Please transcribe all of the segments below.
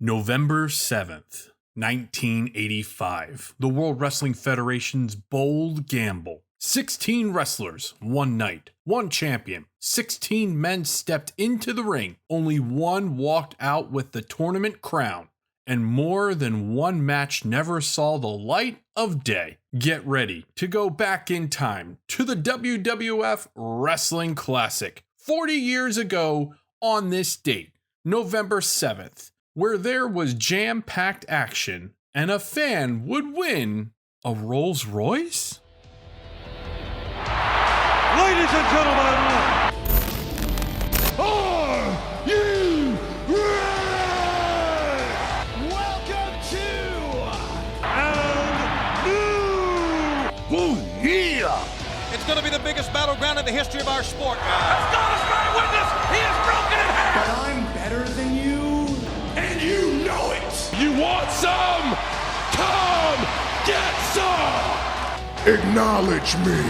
November 7th, 1985. The World Wrestling Federation's bold gamble. 16 wrestlers, one night, one champion. 16 men stepped into the ring. Only one walked out with the tournament crown. And more than one match never saw the light of day. Get ready to go back in time to the WWF Wrestling Classic 40 years ago on this date, November 7th, where there was jam-packed action and a fan would win a Rolls-Royce? Ladies and gentlemen, are you ready? Welcome to Ooh, yeah! It's going to be the biggest battleground in the history of our sport. As God is my witness, he is broken in half! But I'm better than you, And you know it! You want some? Come get some! Acknowledge me.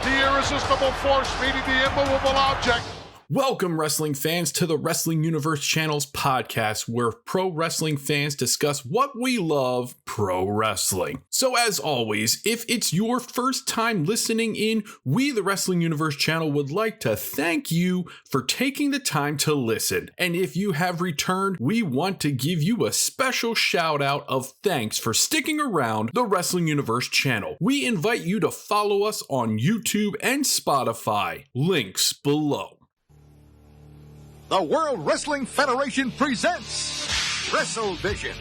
The irresistible force meeting the immovable object. Welcome, wrestling fans, to the Wrestling Universe Channel's podcast, where pro wrestling fans discuss what we love, pro wrestling. So as always, if it's your first time listening in, we, the Wrestling Universe Channel, would like to thank you for taking the time to listen. And if you have returned, we want to give you a special shout out of thanks for sticking around the Wrestling Universe Channel. We invite you to follow us on YouTube and Spotify. Links below. The World Wrestling Federation presents WrestleVision.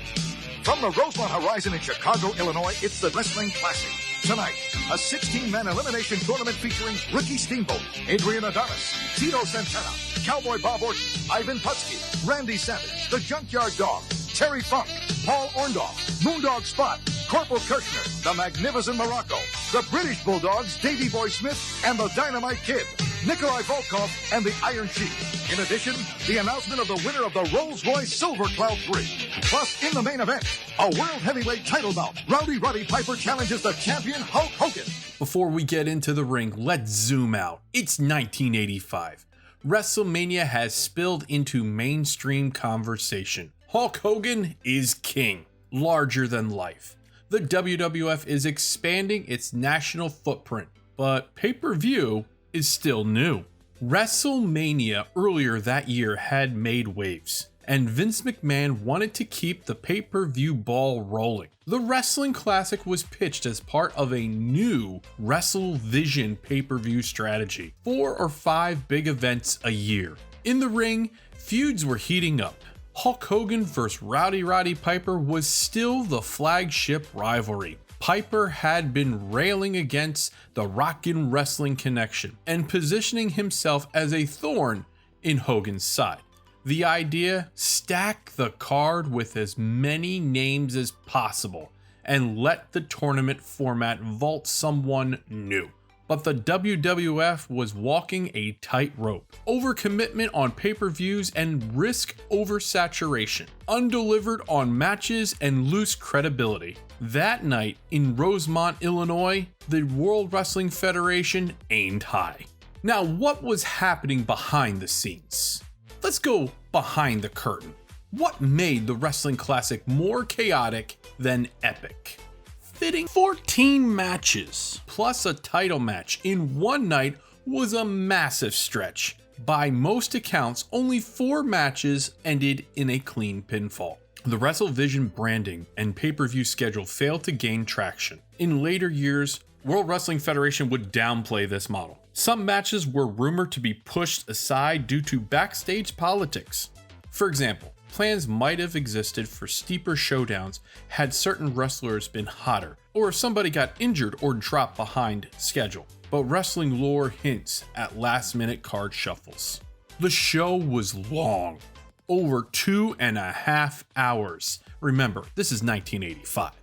From the Rosemont Horizon in Chicago, Illinois, it's the Wrestling Classic. Tonight, a 16-man elimination tournament featuring Ricky Steamboat, Adrian Adonis, Tito Santana, Cowboy Bob Orton, Ivan Putski, Randy Savage, the Junkyard Dog, Terry Funk, Paul Orndorff, Moondog Spot, Corporal Kirchner, the Magnificent Morocco, the British Bulldogs, Davey Boy Smith, and the Dynamite Kid, Nikolai Volkov, and the Iron Sheik. In addition, the announcement of the winner of the Rolls-Royce Silver Cloud 3. Plus, in the main event, a World Heavyweight title bout. Roddy Piper challenges the champion Hulk Hogan. Before we get into the ring, let's zoom out. It's 1985. WrestleMania has spilled into mainstream conversation. Hulk Hogan is king, larger than life. The WWF is expanding its national footprint, but pay-per-view is still new. WrestleMania earlier that year had made waves, and Vince McMahon wanted to keep the pay-per-view ball rolling. The Wrestling Classic was pitched as part of a new WrestleVision pay-per-view strategy, 4 or 5 big events a year. In the ring, feuds were heating up. Hulk Hogan vs. Roddy Piper was still the flagship rivalry. Piper had been railing against the Rockin' Wrestling connection and positioning himself as a thorn in Hogan's side. The idea: stack the card with as many names as possible and let the tournament format vault someone new. But the WWF was walking a tightrope. Overcommitment on pay-per-views and risk oversaturation. Undelivered on matches and loose credibility. That night in Rosemont, Illinois, the World Wrestling Federation aimed high. Now, what was happening behind the scenes? Let's go behind the curtain. What made the Wrestling Classic more chaotic than epic? Fitting 14 matches plus a title match in one night was a massive stretch. By most accounts, only 4 matches ended in a clean pinfall. The WrestleVision branding and pay-per-view schedule failed to gain traction. In later years, World Wrestling Federation would downplay this model. Some matches were rumored to be pushed aside due to backstage politics. For example, plans might have existed for steeper showdowns had certain wrestlers been hotter, or if somebody got injured or dropped behind schedule. But wrestling lore hints at last-minute card shuffles. The show was long, over 2.5 hours. Remember, this is 1985.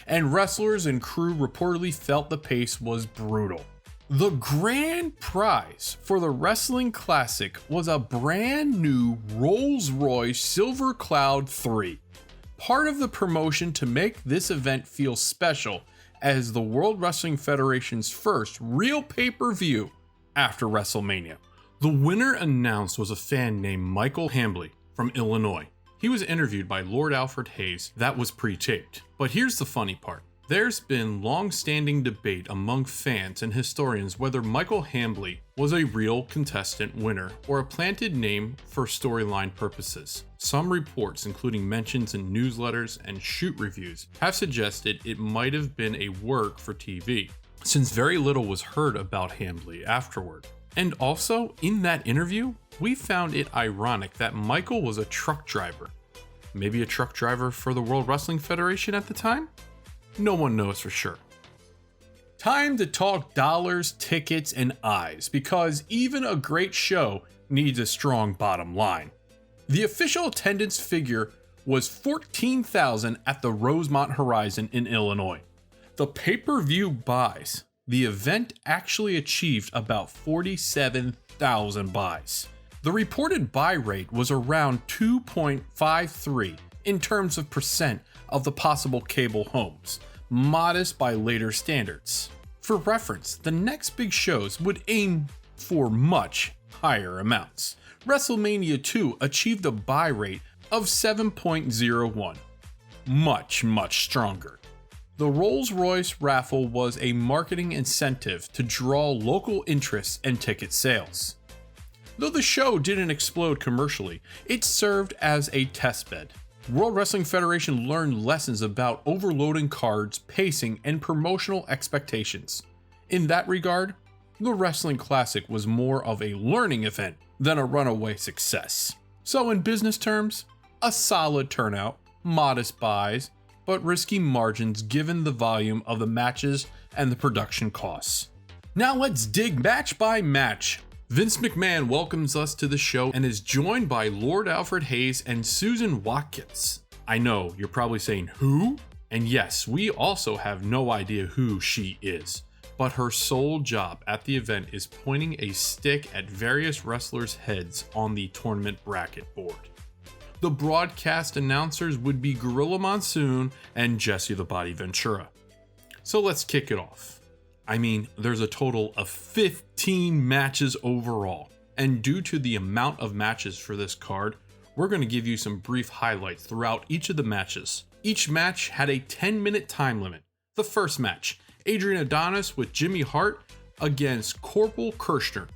And wrestlers and crew reportedly felt the pace was brutal. The grand prize for the Wrestling Classic was a brand new Rolls-Royce Silver Cloud 3, part of the promotion to make this event feel special as the World Wrestling Federation's first real pay-per-view after WrestleMania. The winner announced was a fan named Michael Hambley from Illinois. He was interviewed by Lord Alfred Hayes that was pre-taped. But here's the funny part. There's been long-standing debate among fans and historians whether Michael Hambley was a real contestant winner or a planted name for storyline purposes. Some reports, including mentions in newsletters and shoot reviews, have suggested it might have been a work for TV, since very little was heard about Hambley afterward. And also, in that interview, we found it ironic that Michael was a truck driver. Maybe a truck driver for the World Wrestling Federation at the time? No one knows for sure. Time to talk dollars, tickets, and eyes, because even a great show needs a strong bottom line. The official attendance figure was 14,000 at the Rosemont Horizon in Illinois. The pay-per-view buys, the event actually achieved about 47,000 buys. The reported buy rate was around 2.53 in terms of percent of the possible cable homes, modest by later standards. For reference, the next big shows would aim for much higher amounts. WrestleMania 2 achieved a buy rate of 7.01, much stronger. The Rolls-Royce raffle was a marketing incentive to draw local interest and ticket sales. Though the show didn't explode commercially, it served as a testbed. World Wrestling Federation learned lessons about overloading cards, pacing, and promotional expectations. In that regard, the Wrestling Classic was more of a learning event than a runaway success. So in business terms, a solid turnout, modest buys, but risky margins given the volume of the matches and the production costs. Now let's dig match by match. Vince McMahon welcomes us to the show and is joined by Lord Alfred Hayes and Susan Watkins. I know, you're probably saying, who? And yes, we also have no idea who she is, but her sole job at the event is pointing a stick at various wrestlers' heads on the tournament bracket board. The broadcast announcers would be Gorilla Monsoon and Jesse the Body Ventura. So let's kick it off. I mean, there's a total of 15 matches overall, and due to the amount of matches for this card, we're going to give you some brief highlights throughout each of the matches. Each match had a 10-minute time limit. The first match, Adrian Adonis with Jimmy Hart against Corporal Kirshner.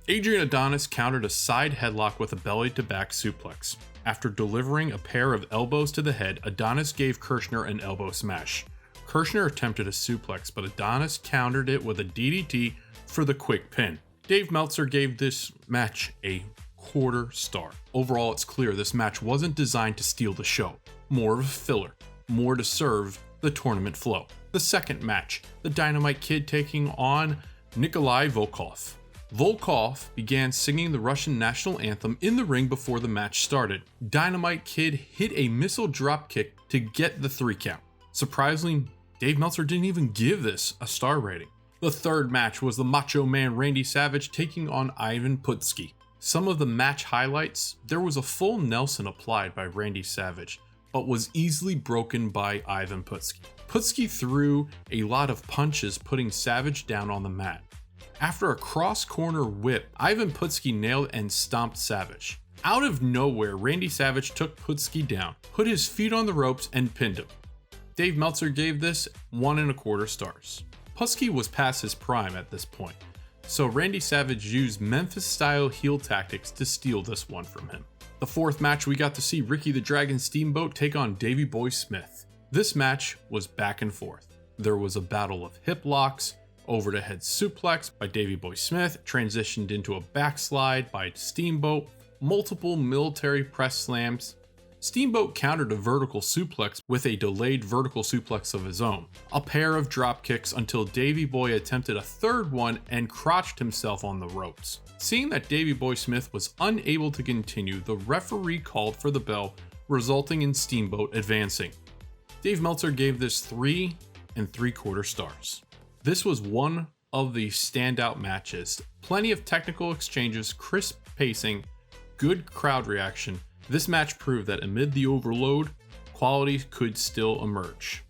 Adrian Adonis countered a side headlock with a belly-to-back suplex. After delivering a pair of elbows to the head, Adonis gave Kirshner an elbow smash. Kirshner attempted a suplex, but Adonis countered it with a DDT for the quick pin. Dave Meltzer gave this match a quarter star. Overall, it's clear this match wasn't designed to steal the show. More of a filler, more to serve the tournament flow. The second match, the Dynamite Kid taking on Nikolai Volkov. Volkov began singing the Russian national anthem in the ring before the match started. Dynamite Kid hit a missile dropkick to get the 3 count. Surprisingly, Dave Meltzer didn't even give this a star rating. The third match was the Macho Man Randy Savage taking on Ivan Putski. Some of the match highlights, there was a full Nelson applied by Randy Savage, but was easily broken by Ivan Putski. Putski threw a lot of punches, putting Savage down on the mat. After a cross-corner whip, Ivan Putski nailed and stomped Savage. Out of nowhere, Randy Savage took Putski down, put his feet on the ropes, and pinned him. Dave Meltzer gave this 1.25 stars. Putski was past his prime at this point, so Randy Savage used Memphis-style heel tactics to steal this one from him. The fourth match, we got to see Ricky the Dragon Steamboat take on Davey Boy Smith. This match was back and forth. There was a battle of hip locks, over-the-head suplex by Davey Boy Smith, transitioned into a backslide by Steamboat, multiple military press slams. Steamboat countered a vertical suplex with a delayed vertical suplex of his own, a pair of drop kicks until Davey Boy attempted a third one and crotched himself on the ropes. Seeing that Davey Boy Smith was unable to continue, the referee called for the bell, resulting in Steamboat advancing. Dave Meltzer gave this 3 3/4 stars. This was one of the standout matches. Plenty of technical exchanges, crisp pacing, good crowd reaction. This match proved that amid the overload, quality could still emerge.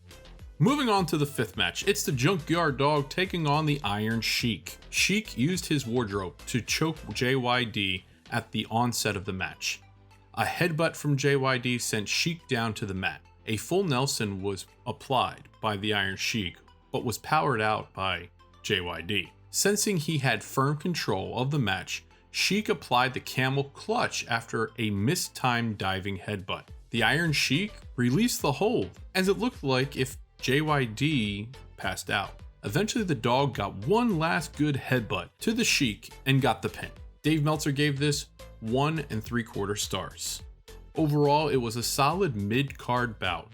Moving on to the fifth match, it's the Junkyard Dog taking on the Iron Sheik. Sheik used his wardrobe to choke JYD at the onset of the match. A headbutt from JYD sent Sheik down to the mat. A full Nelson was applied by the Iron Sheik, but was powered out by JYD. Sensing he had firm control of the match, Sheik applied the camel clutch after a mistimed diving headbutt. The Iron Sheik released the hold, as it looked like if JYD passed out. Eventually the dog got one last good headbutt to the Sheik and got the pin. Dave Meltzer gave this 1 3/4 stars. Overall, it was a solid mid-card bout.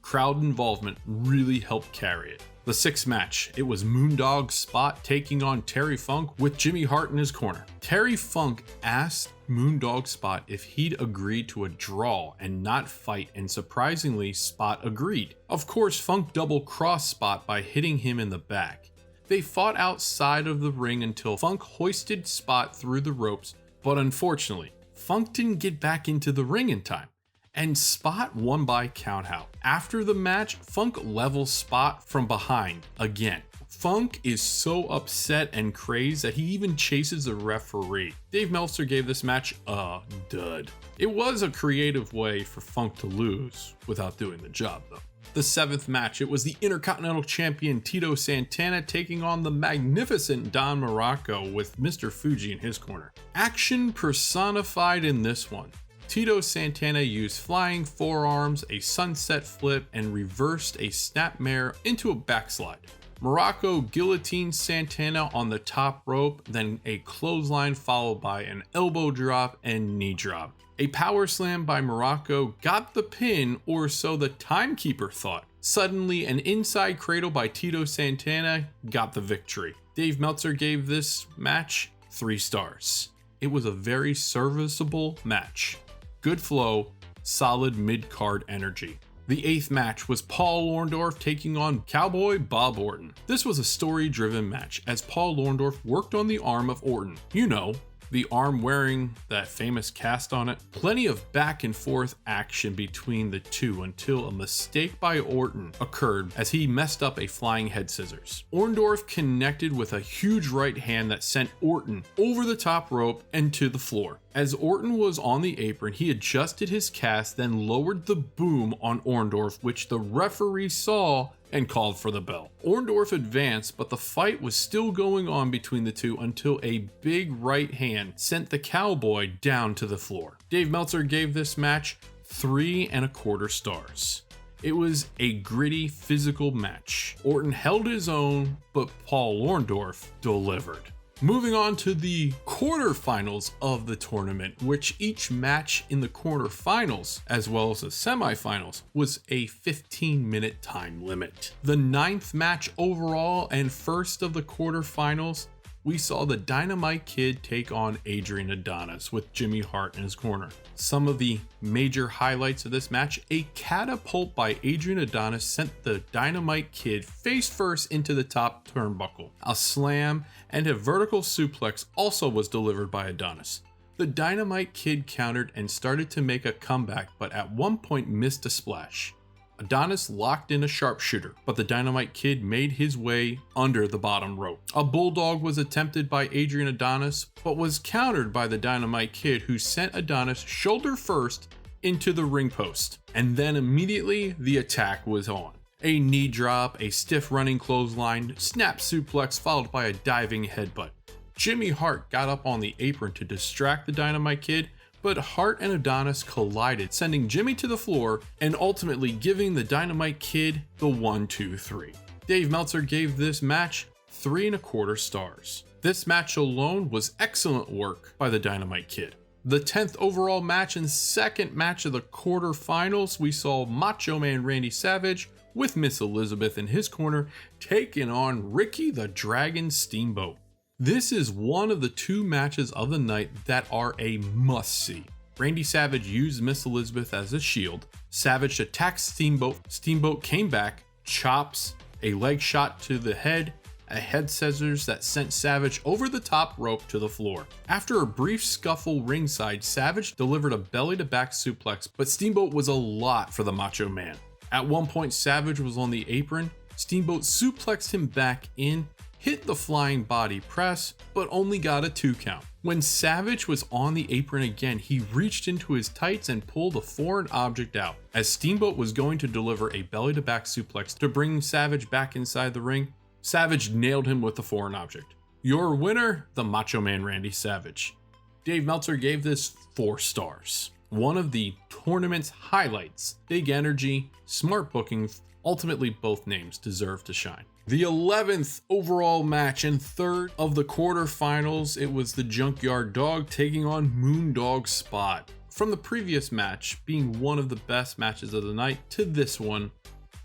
Crowd involvement really helped carry it. The sixth match, it was Moondog Spot taking on Terry Funk with Jimmy Hart in his corner. Terry Funk asked Moondog Spot if he'd agreed to a draw and not fight, and surprisingly, Spot agreed. Of course, Funk double-crossed Spot by hitting him in the back. They fought outside of the ring until Funk hoisted Spot through the ropes, but unfortunately, Funk didn't get back into the ring in time, and Spot won by countout. After the match, Funk levels Spot from behind again. Funk is so upset and crazed that he even chases the referee. Dave Meltzer gave this match a dud. It was a creative way for Funk to lose without doing the job though. The seventh match, it was the Intercontinental Champion Tito Santana taking on the magnificent Don Muraco with Mr. Fuji in his corner. Action personified in this one. Tito Santana used flying forearms, a sunset flip, and reversed a snapmare into a backslide. Muraco guillotined Santana on the top rope, then a clothesline followed by an elbow drop and knee drop. A power slam by Muraco got the pin, or so the timekeeper thought. Suddenly, an inside cradle by Tito Santana got the victory. Dave Meltzer gave this match 3 stars. It was a very serviceable match. Good flow, solid mid-card energy. The 8th match was Paul Orndorff taking on Cowboy Bob Orton. This was a story-driven match as Paul Orndorff worked on the arm of Orton. You know, the arm wearing that famous cast on it. Plenty of back and forth action between the two until a mistake by Orton occurred as he messed up a flying head scissors. Orndorff connected with a huge right hand that sent Orton over the top rope and to the floor. As Orton was on the apron, he adjusted his cast, then lowered the boom on Orndorff, which the referee saw and called for the bell. Orndorff advanced, but the fight was still going on between the two until a big right hand sent the Cowboy down to the floor. Dave Meltzer gave this match 3 1/4 stars. It was a gritty, physical match. Orton held his own, but Paul Orndorff delivered. Moving on to the quarterfinals of the tournament, which each match in the quarterfinals, as well as the semifinals, was a 15-minute time limit. The 9th match overall and first of the quarterfinals, we saw the Dynamite Kid take on Adrian Adonis with Jimmy Hart in his corner. Some of the major highlights of this match: a catapult by Adrian Adonis sent the Dynamite Kid face first into the top turnbuckle. A slam and a vertical suplex also was delivered by Adonis. The Dynamite Kid countered and started to make a comeback, but at one point missed a splash. Adonis locked in a sharpshooter, but the Dynamite Kid made his way under the bottom rope. A bulldog was attempted by Adrian Adonis, but was countered by the Dynamite Kid, who sent Adonis shoulder first into the ring post. And then immediately the attack was on. A knee drop, a stiff running clothesline, snap suplex followed by a diving headbutt. Jimmy Hart got up on the apron to distract the Dynamite Kid, but Hart and Adonis collided, sending Jimmy to the floor and ultimately giving the Dynamite Kid the 1, 2, 3. Dave Meltzer gave this match 3 1/4 stars. This match alone was excellent work by the Dynamite Kid. The 10th overall match and second match of the quarterfinals, we saw Macho Man Randy Savage with Miss Elizabeth in his corner taking on Ricky the Dragon Steamboat. This is one of the 2 matches of the night that are a must-see. Randy Savage used Miss Elizabeth as a shield. Savage attacked Steamboat. Steamboat came back, chops, a leg shot to the head, a head scissors that sent Savage over the top rope to the floor. After a brief scuffle ringside, Savage delivered a belly-to-back suplex, but Steamboat was a lot for the Macho Man. At one point, Savage was on the apron. Steamboat suplexed him back in, hit the flying body press, but only got a 2 count. When Savage was on the apron again, he reached into his tights and pulled a foreign object out. As Steamboat was going to deliver a belly-to-back suplex to bring Savage back inside the ring, Savage nailed him with the foreign object. Your winner, the Macho Man Randy Savage. Dave Meltzer gave this 4 stars. One of the tournament's highlights. Big energy, smart booking, ultimately both names deserve to shine. The 11th overall match and third of the quarterfinals, it was the Junkyard Dog taking on Moondog Spot. From the previous match being one of the best matches of the night to this one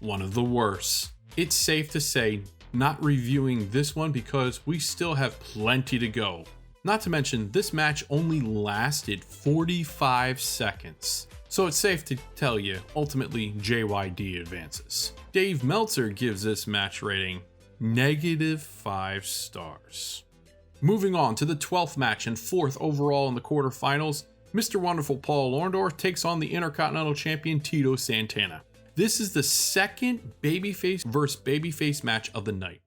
of the worst. It's safe to say not reviewing this one because we still have plenty to go. Not to mention this match only lasted 45 seconds. So it's safe to tell you, ultimately JYD advances. Dave Meltzer gives this match rating -5 stars. Moving on to the 12th match and 4th overall in the quarterfinals, Mr. Wonderful Paul Orndorff takes on the Intercontinental Champion Tito Santana. This is the second babyface versus babyface match of the night.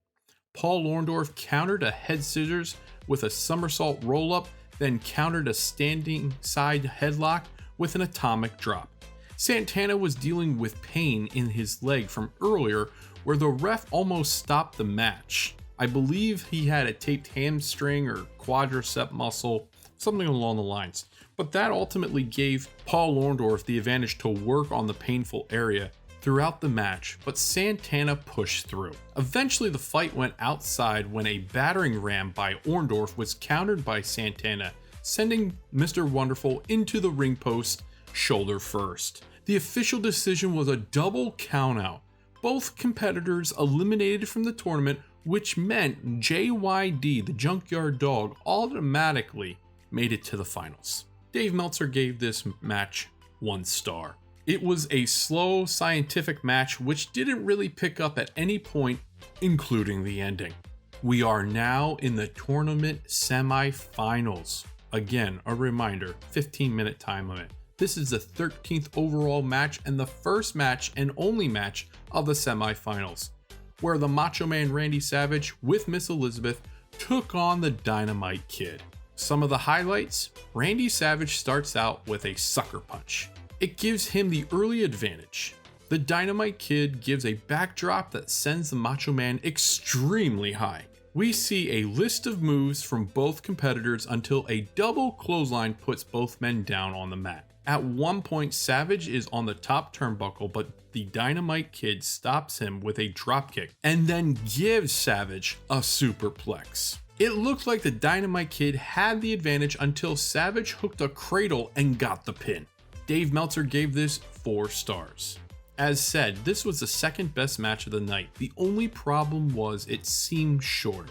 Paul Orndorff countered a head scissors with a somersault roll-up, then countered a standing side headlock with an atomic drop. Santana was dealing with pain in his leg from earlier where the ref almost stopped the match. I believe he had a taped hamstring or quadricep muscle, something along the lines. But that ultimately gave Paul Orndorff the advantage to work on the painful area throughout the match, but Santana pushed through. Eventually the fight went outside when a battering ram by Orndorff was countered by Santana, sending Mr. Wonderful into the ring post shoulder first. The official decision was a double countout. Both competitors eliminated from the tournament, which meant JYD, the Junkyard Dog, automatically made it to the finals. Dave Meltzer gave this match 1 star. It was a slow, scientific match which didn't really pick up at any point, including the ending. We are now in the tournament semifinals. Again, a reminder, 15-minute time limit. This is the 13th overall match and the first match and only match of the semifinals, where the Macho Man Randy Savage with Miss Elizabeth took on the Dynamite Kid. Some of the highlights: Randy Savage starts out with a sucker punch. It gives him the early advantage. The Dynamite Kid gives a backdrop that sends the Macho Man extremely high. We see a list of moves from both competitors until a double clothesline puts both men down on the mat. At one point, Savage is on the top turnbuckle, but the Dynamite Kid stops him with a dropkick and then gives Savage a superplex. It looked like the Dynamite Kid had the advantage until Savage hooked a cradle and got the pin. Dave Meltzer gave this 4 stars. As said, this was the second best match of the night. The only problem was it seemed short.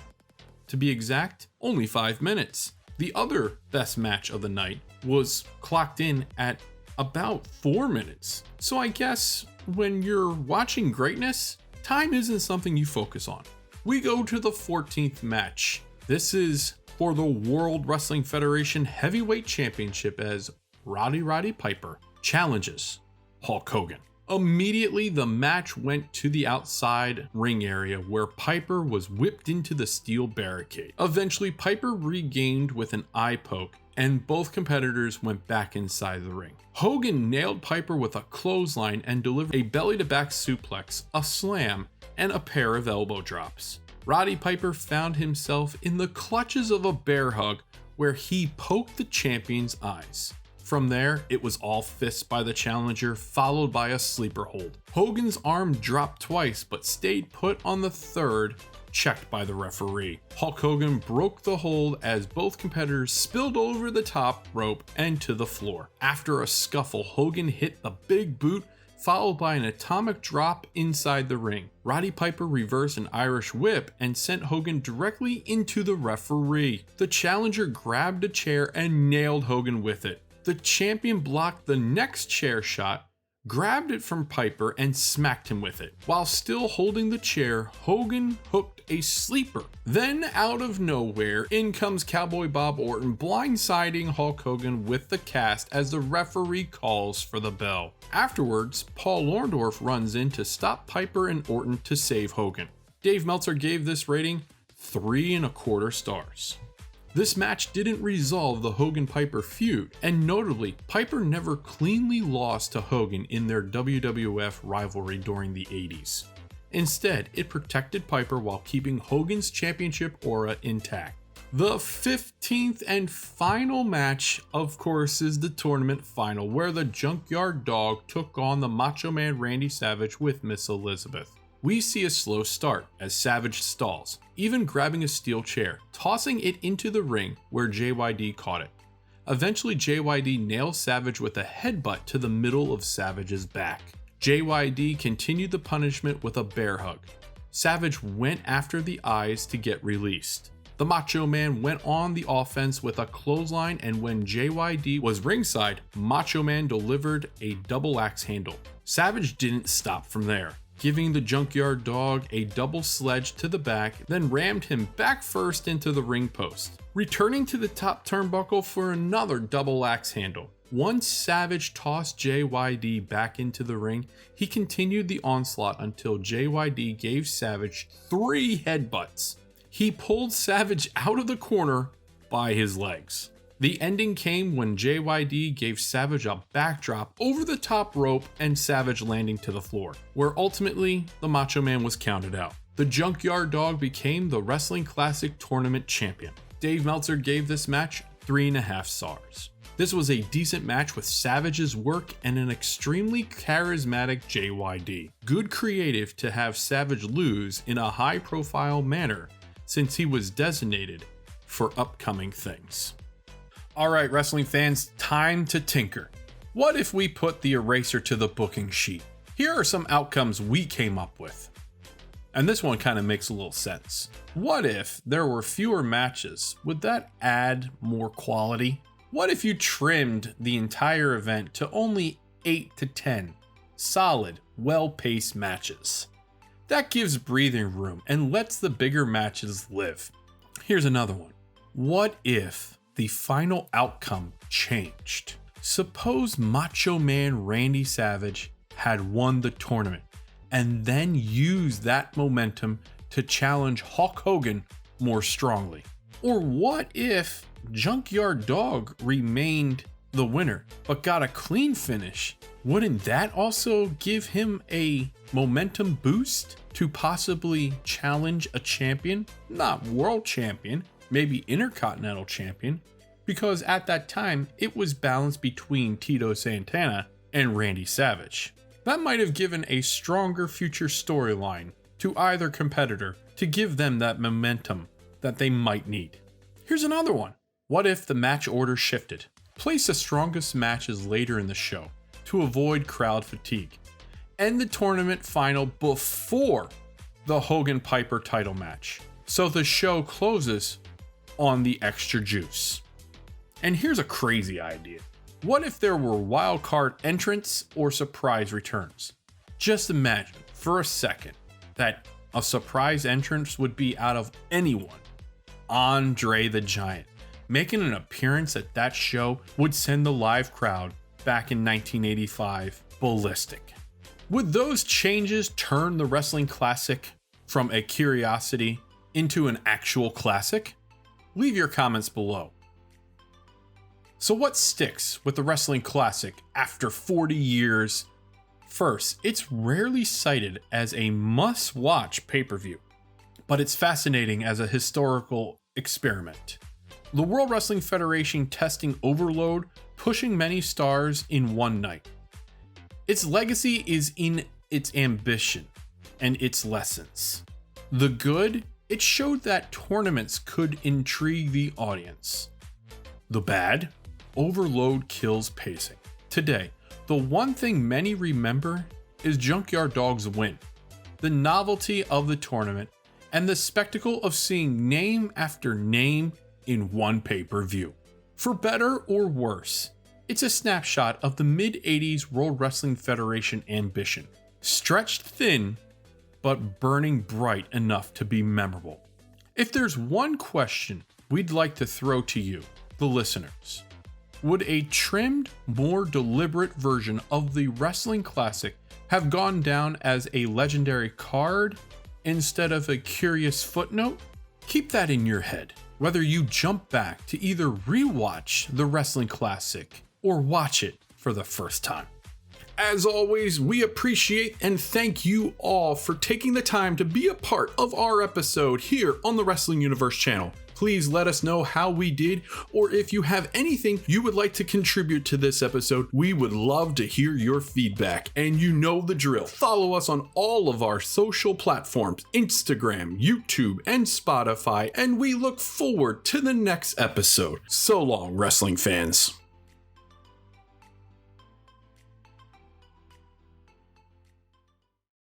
To be exact, only 5 minutes. The other best match of the night was clocked in at about 4 minutes. So I guess when you're watching greatness, time isn't something you focus on. We go to the 14th match. This is for the World Wrestling Federation Heavyweight Championship as Roddy Piper challenges Hulk Hogan. Immediately, the match went to the outside ring area where Piper was whipped into the steel barricade. Eventually, Piper regained with an eye poke, and both competitors went back inside the ring. Hogan nailed Piper with a clothesline and delivered a belly-to-back suplex, a slam, and a pair of elbow drops. Roddy Piper found himself in the clutches of a bear hug where he poked the champion's eyes. From there, it was all fists by the challenger, followed by a sleeper hold. Hogan's arm dropped twice, but stayed put on the third, checked by the referee. Hulk Hogan broke the hold as both competitors spilled over the top rope and to the floor. After a scuffle, Hogan hit the big boot, followed by an atomic drop inside the ring. Roddy Piper reversed an Irish whip and sent Hogan directly into the referee. The challenger grabbed a chair and nailed Hogan with it. The champion blocked the next chair shot, grabbed it from Piper, and smacked him with it. While still holding the chair, Hogan hooked a sleeper. Then, out of nowhere, in comes Cowboy Bob Orton, blindsiding Hulk Hogan with the cast as the referee calls for the bell. Afterwards, Paul Orndorff runs in to stop Piper and Orton to save Hogan. Dave Meltzer gave this rating 3.25 stars. This match didn't resolve the Hogan-Piper feud, and notably, Piper never cleanly lost to Hogan in their WWF rivalry during the 80s. Instead, it protected Piper while keeping Hogan's championship aura intact. The 15th and final match, of course, is the tournament final, where the Junkyard Dog took on the Macho Man Randy Savage with Miss Elizabeth. We see a slow start as Savage stalls, even grabbing a steel chair, tossing it into the ring where JYD caught it. Eventually, JYD nails Savage with a headbutt to the middle of Savage's back. JYD continued the punishment with a bear hug. Savage went after the eyes to get released. The Macho Man went on the offense with a clothesline, and when JYD was ringside, Macho Man delivered a double axe handle. Savage didn't stop from there, giving the Junkyard Dog a double sledge to the back, then rammed him back first into the ring post, returning to the top turnbuckle for another double axe handle. Once Savage tossed JYD back into the ring, he continued the onslaught until JYD gave Savage 3 headbutts. He pulled Savage out of the corner by his legs. The ending came when JYD gave Savage a backdrop over the top rope and Savage landing to the floor, where ultimately the Macho Man was counted out. The Junkyard Dog became the Wrestling Classic Tournament champion. Dave Meltzer gave this match 3.5 stars. This was a decent match with Savage's work and an extremely charismatic JYD. Good creative to have Savage lose in a high-profile manner, since he was designated for upcoming things. Alright, wrestling fans, time to tinker. What if we put the eraser to the booking sheet? Here are some outcomes we came up with. And this one kind of makes a little sense. What if there were fewer matches? Would that add more quality? What if you trimmed the entire event to only 8 to 10 solid, well-paced matches? That gives breathing room and lets the bigger matches live. Here's another one. What if the final outcome changed? Suppose Macho Man Randy Savage had won the tournament and then used that momentum to challenge Hulk Hogan more strongly. Or what if Junkyard Dog remained the winner but got a clean finish? Wouldn't that also give him a momentum boost to possibly challenge a champion? Not world champion, maybe intercontinental champion, because at that time it was balanced between Tito Santana and Randy Savage. That might have given a stronger future storyline to either competitor to give them that momentum that they might need. Here's another one. What if the match order shifted? Place the strongest matches later in the show to avoid crowd fatigue. End the tournament final before the Hogan-Piper title match, so the show closes on the extra juice. And here's a crazy idea. What if there were wild card entrants or surprise returns? Just imagine for a second that a surprise entrance would be out of anyone. Andre the Giant making an appearance at that show would send the live crowd back in 1985 ballistic. Would those changes turn the Wrestling Classic from a curiosity into an actual classic? Leave your comments below. So what sticks with the Wrestling Classic after 40 years? First, it's rarely cited as a must-watch pay-per-view, but it's fascinating as a historical experiment. The World Wrestling Federation testing overload, pushing many stars in one night. Its legacy is in its ambition and its lessons. The good, it showed that tournaments could intrigue the audience. The bad, overload kills pacing. Today, the one thing many remember is Junkyard Dog's win, the novelty of the tournament, and the spectacle of seeing name after name in one pay-per-view. For better or worse, it's a snapshot of the mid-80s World Wrestling Federation ambition, stretched thin, but burning bright enough to be memorable. If there's one question we'd like to throw to you, the listeners, would a trimmed, more deliberate version of the Wrestling Classic have gone down as a legendary card instead of a curious footnote? Keep that in your head, whether you jump back to either rewatch the wrestling classic or watch it for the first time. As always, we appreciate and thank you all for taking the time to be a part of our episode here on the Wrestling Universe channel. Please let us know how we did, or if you have anything you would like to contribute to this episode, we would love to hear your feedback. And you know the drill. Follow us on all of our social platforms, Instagram, YouTube, and Spotify, and we look forward to the next episode. So long, wrestling fans.